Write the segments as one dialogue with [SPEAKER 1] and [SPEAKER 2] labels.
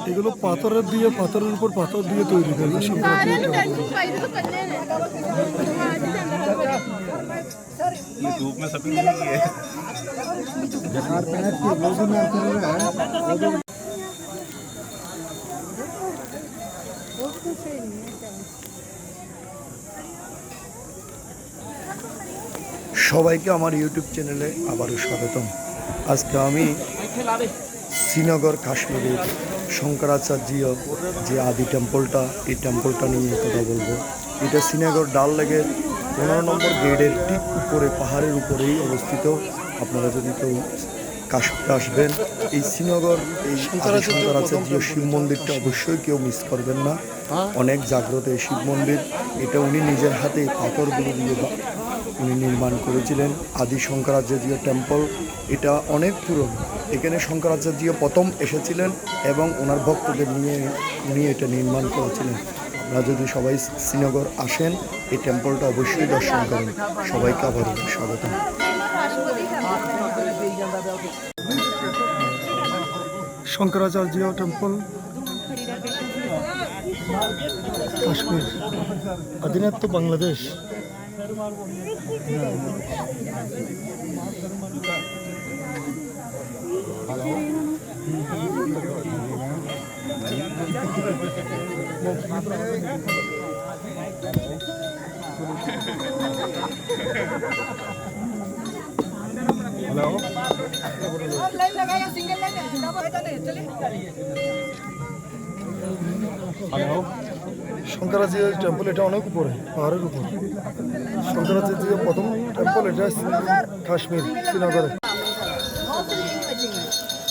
[SPEAKER 1] এগুলো পাথরের দিয়ে পাথরের উপর পাথর দিয়ে তৈরি করে
[SPEAKER 2] धूप में सभी नहीं है।
[SPEAKER 1] সবাইকে আমার ইউটিউব চ্যানেলে আবারও স্বাগতম। আজকে আমি শ্রীনগর কাশ্মীরের শঙ্করাচার্য যে আদি টেম্পলটা, এই টেম্পলটা নিয়ে কথা বলবো। এটা শ্রীনগর ডাল লেকের 15 নম্বর গেটের ঠিক উপরে, পাহাড়ের উপরেই অবস্থিত। আপনারা যদি কেউ কাশ্মীর আসবেন, এই শ্রীনগর এই শঙ্করাচার্য শিব মন্দিরটা অবশ্যই কেউ মিস করবেন না। অনেক জাগ্রত এই শিব মন্দির। এটা উনি নিজের হাতে পাথরগুলো দিয়ে উনি নির্মাণ করেছিলেন। আদি শঙ্করাচার্য টেম্পল এটা অনেক পুরনো। এখানে শঙ্করাচার্য প্রথম এসেছিলেন এবং ওনার ভক্তদের নিয়ে উনি এটা নির্মাণ করেছিলেন। আপনারা যদি সবাই শ্রীনগর আসেন, এই টেম্পলটা অবশ্যই দর্শন করেন। সবাইকে আবার স্বাগত। Shankaracharya temple, Kashmir, Adinath Bangladesh.
[SPEAKER 2] Hello
[SPEAKER 3] line लगाया, सिंगल लाइन है, डबल है तो नहीं चलिए।
[SPEAKER 2] हेलो
[SPEAKER 1] শঙ্করাচার্য টেম্পল এটা অনেক উপরে, পাহাড়ের উপর। শঙ্করাচার্য প্রথম টেম্পল এটা কাশ্মীর, শ্রীনগরে।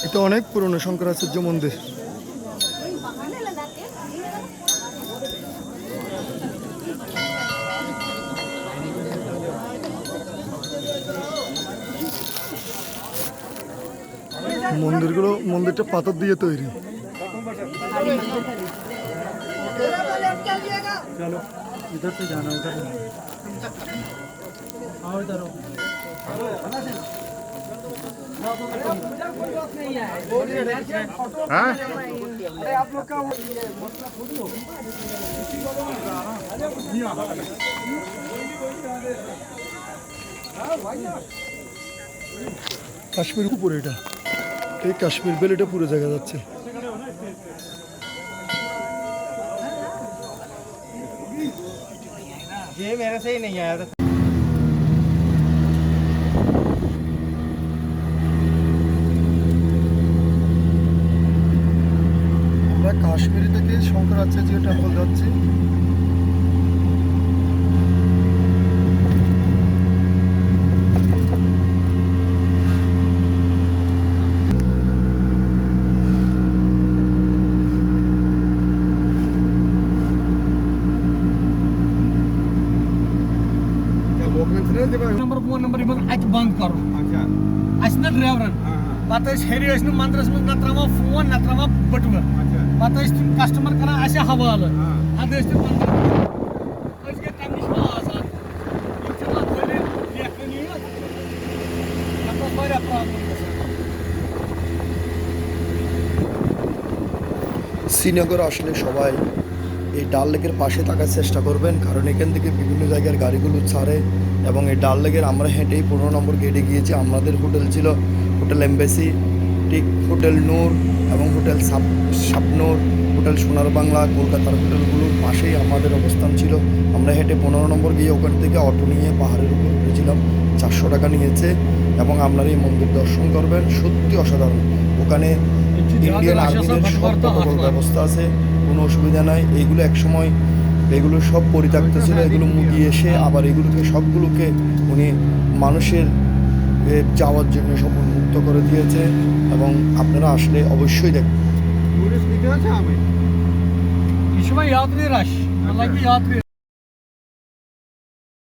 [SPEAKER 1] এটা অনেক পুরনো শঙ্করাচার্য মন্দির। মন্দিরটা পাথর দিয়ে তৈরি।
[SPEAKER 2] चलो इधर से जाना, उधर आओ, इधर हाँ
[SPEAKER 3] आप लोग का
[SPEAKER 1] কাশ্মীর উপরে এটা, এই কাশ্মীর বেল এটা পুরো জায়গা যাচ্ছে।
[SPEAKER 2] ये मेरे से ही नहीं आया था।
[SPEAKER 1] আমরা কাশ্মীরি থেকে শঙ্করাচার্য টেম্পল যাচ্ছি।
[SPEAKER 4] नंबर 4 नंबर अत बंद कर ड्राइवर पे हेर मंदिर मज न त्रा फोन न त्रा बटुआ पे कस्टमर कर हवाल अद
[SPEAKER 1] শ্রীনগর আসলে সবাই এই ডাল লেকের পাশে থাকার চেষ্টা করবেন, কারণ এখান থেকে বিভিন্ন জায়গার গাড়িগুলো ছাড়ে। এবং এই ডাল লেকের আমরা হেঁটেই 15 নম্বর গেটে গিয়েছি। আমাদের হোটেল ছিল হোটেল এমবেসি, ঠিক হোটেল নূর এবং হোটেল শাপনূর, হোটেল সোনার বাংলা, কলকাতার হোটেলগুলোর পাশেই আমাদের অবস্থান ছিল। আমরা হেঁটে 15 নম্বর গিয়ে ওখান থেকে অটো নিয়ে পাহাড়ের উপর উঠেছিলাম। 400 টাকা নিয়েছে এবং আপনারা এই মন্দির দর্শন করবেন। সত্যি অসাধারণ। ওখানে ইন্ডিয়ান আর্মিদের সব ব্যবস্থা আছে, কোনো অসুবিধা নাই। এইগুলো একসময় এগুলো সব পরিত্যক্ত ছিল, এগুলো মুদি এসে আবার এগুলোকে সবগুলোকে উনি মানুষের যাওয়ার জন্য সব উন্মুক্ত করে দিয়েছে। এবং আপনারা আসলে অবশ্যই দেখবেন।